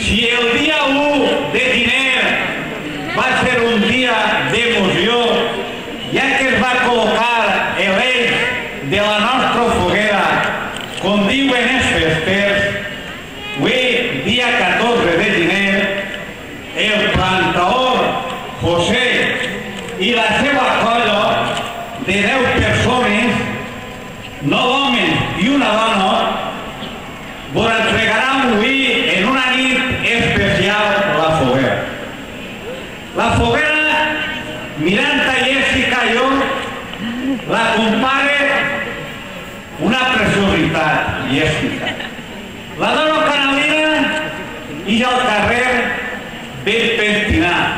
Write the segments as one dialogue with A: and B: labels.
A: Si el dia 1 de gener va ser un dia d'emoció, ja que es va col·locar l'eix de la nostra foguera, com diuen els festers, avui, dia 14 de gener, el plantaor José i la seva colla de 10 persones, 9 homes i una dona, vos entregaran avui en una nit especial la foguera. La foguera, mirant a Jessica i jo, la compare una preciositat, Jessica. La dona canalina i al carrer ben pentinat.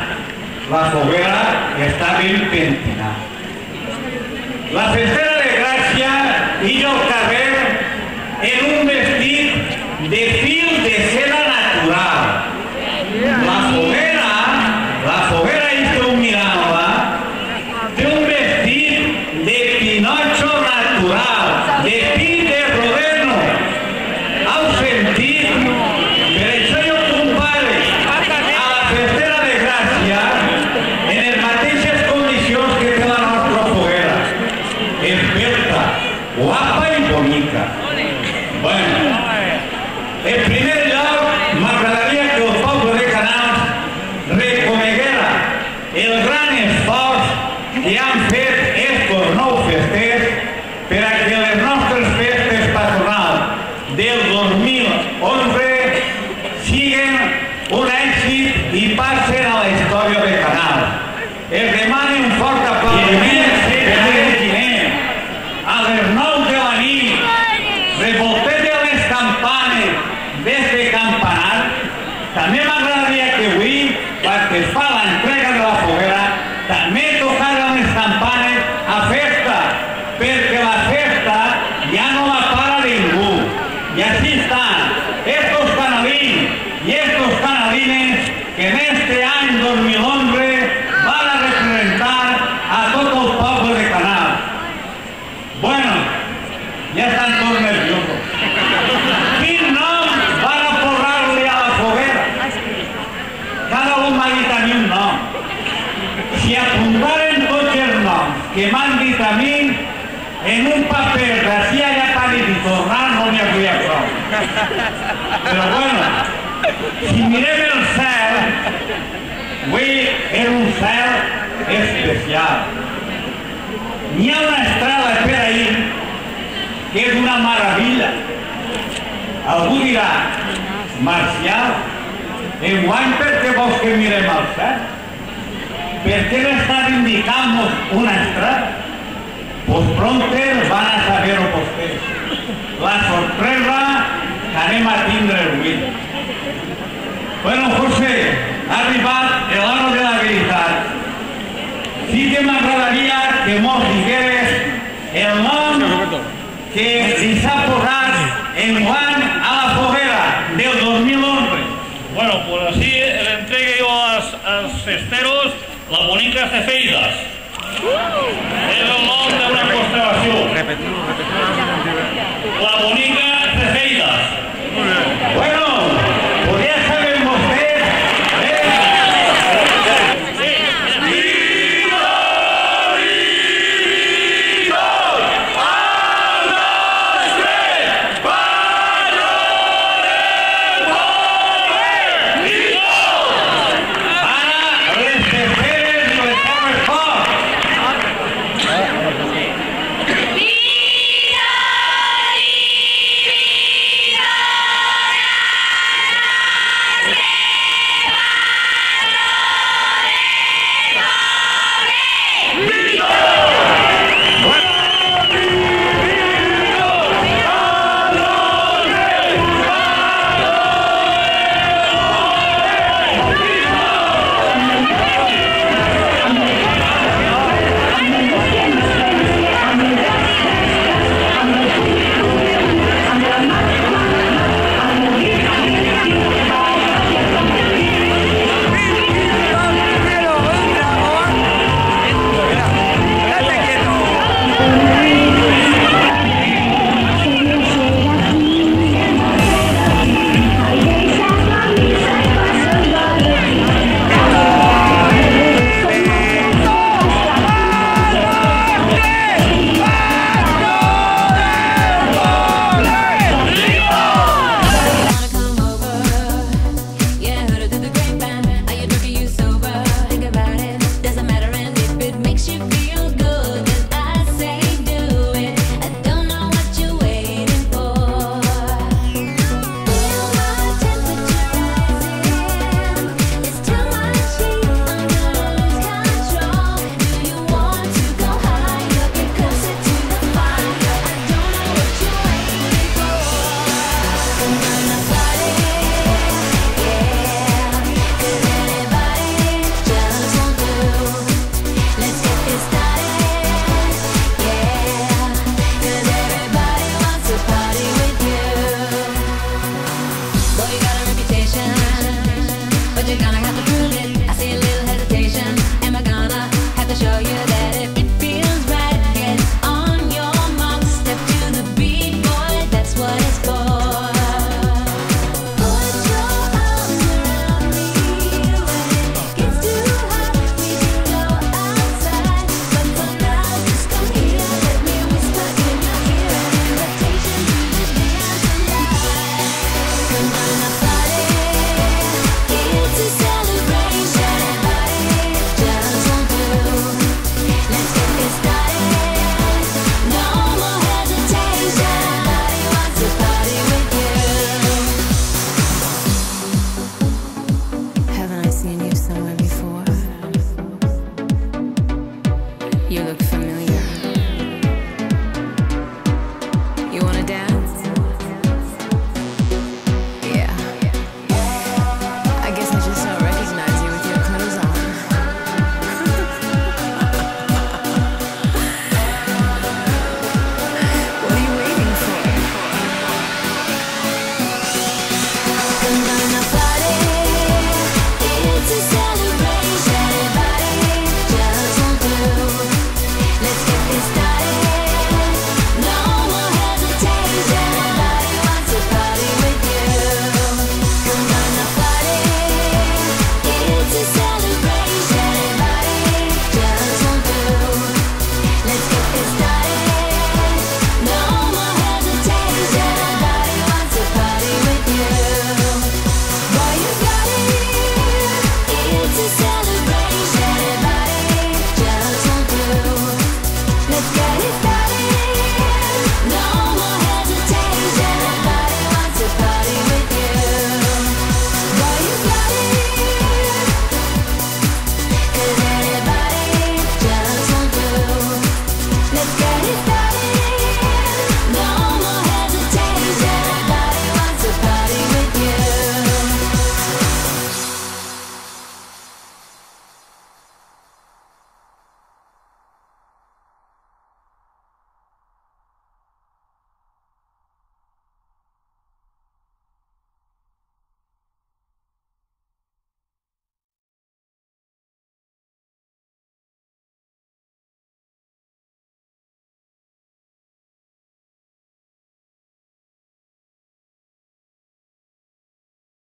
A: La foguera està ben pentinat. La festera de Gràcia i al carrer en un vestit de fil de seda natural. La foguera esteu mirant-la, té un vestit de Pinocho natural, de pi de Rodeno. Heu sentit? Per això jo compare a la festera de Gràcia en les mateixes condicions que té la nostra foguera. Esbelta, guapa i bonica. Bueno, en primer lloc m'agradaria que el poble de Canals reconeguera el gran esforç que han fet estos nous festers per a que les nostres festes patronals del 2011 siguin un èxit i passen a la història de Canals. Es demana un fort aplaudiment a les 9 de la nit, revoltegen les campanes d'este campanat. També m'agradaria que avui, quan es fa l'entrega de la foguera, també tocaren les campanes a festa, perquè la festa ja no la para ningú. I així estan estos canalins i estos canalines que en este any 2011 van a representar a tot el poble de Canals. Bueno, ja estan tots nerviosos. Quin nom van a posar-li a la foguera? Cada un m'ha dit a mi un nom. Si apuntaren tots els noms que m'han dit a mi en un paper d'ací allà per i tornar no n'hi havia prou. Però bueno, si mirem el cel, avui és un cel especial. N'hi ha una estrella per ahir que és una meravella. Algú dirà, Marcial, enguany per què vols que mirem al cel? Per què m'estàs indicant-nos una estrella? Pues pronto van a saber-ho vostès. La sorpresa que anem a tindre avui. Bueno, José, ha arribat l'hora de la veritat. Sí que m'agradaria que mos digueres el nom que li s'ha posat enguany a la foguera del 2011.
B: Bueno, pues así le entregue yo a los festeros la bonica Cefeidas. És el nom d'una constel·lació. La bonica Cefeidas.
A: Bueno, pues ja saben vostès.
C: Vida, You look